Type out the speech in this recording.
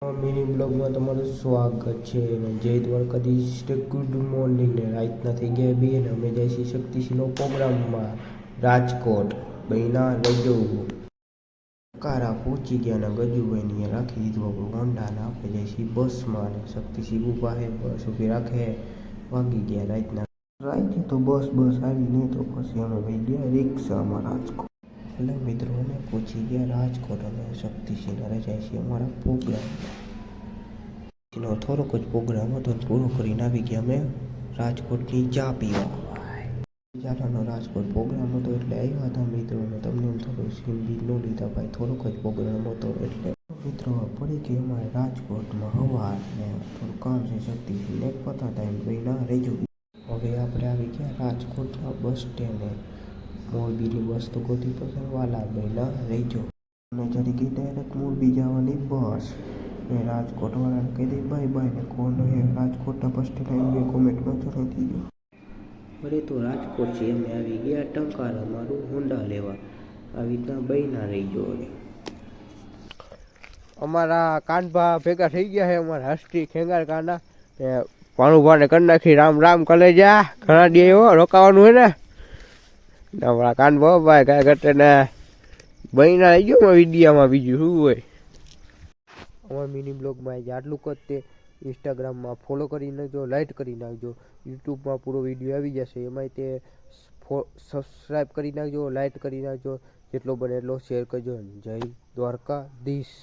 Mini બ્લોગમાં તમારું સ્વાગત છે અને જય દ્વારકાધીશ. ગુડ મોર્નિંગ ને રાતના થઈ ગયા બે ને અમે જાય છીએ શક્તિસિંહનો પ્રોગ્રામમાં રાજકોટ. બહેના લઈ કારા પહોંચી ગયા ને ગજુભાઈને રાખી દીધું આપણું હોન્ડા ને આપણે જાય છીએ બસમાં ને શક્તિસિંહ ઊભા હે બસ ઊભી રાખે વાગી ગયા રાતે તો બસ આવી નહીં તો પછી અમે ભાઈ ગયા રિક્ષામાં રાજકોટ. એટલે મિત્રોને પૂછી ગયા રાજકોટ અને શક્તિસિંહના રજાય છે અમારા પ્રોગ્રામ. થોડોક જ પ્રોગ્રામ હતો પૂરો કરીને આવી ગયા અમે રાજકોટની ચા પીવા. ચાલાનો રાજકોટ પ્રોગ્રામ હતો એટલે આવ્યા હતા મિત્રોને. તમને થોડું સીન બી ન લીધા ભાઈ, થોડોક જ પ્રોગ્રામ હતો એટલે મિત્રો પડી કે અમારે રાજકોટમાં હવા ને થોડું કામ છે શક્તિસિંહને પતા ટાઈમ ભાઈ ના રહેજો. હવે આપણે આવી ગયા રાજકોટના બસ સ્ટેન્ડે. મોરબીની બસ તો ગોતી પસંદ વાલા બહેના રહેજો. અને જરી ગઈ ડાયરેક્ટ મોરબી જવાની બસ ને રાજકોટ વાળાને કહી દઈ બાય બાય ને કોણ હે રાજકોટના બસ સ્ટેન્ડ આવી ગયા કોમેન્ટમાં જણાવી દીધું. અરે તો રાજકોટ છે અમે આવી ગયા ટંકાર અમારું હોન્ડા લેવા. આવી રીતના બહેના રહીજો. અમારા કાનભા ભેગા થઈ ગયા છે અમારા હસ્તી ખેંગાર કાના ભાણુભાને કરી નાખી રામ રામ કરે જા ઘણા દે રોકાવાનું હોય ને આપણા કાનભા ભાઈ કાંઈ ઘટે ને બહેના આવી ગયો વિડીયામાં બીજું શું હોય. અમારા મિની બ્લોગમાં આવી જાય આટલું જ. તે ઇન્સ્ટાગ્રામમાં ફોલો કરી નાખજો, લાઇક કરી નાખજો. યુટ્યુબમાં પૂરો વિડીયો આવી જશે એમાંય તે સબસ્ક્રાઈબ કરી નાખજો, લાઇક કરી નાખજો. જેટલો બને એટલો શેર કરજો. જય દ્વારકાધીશ.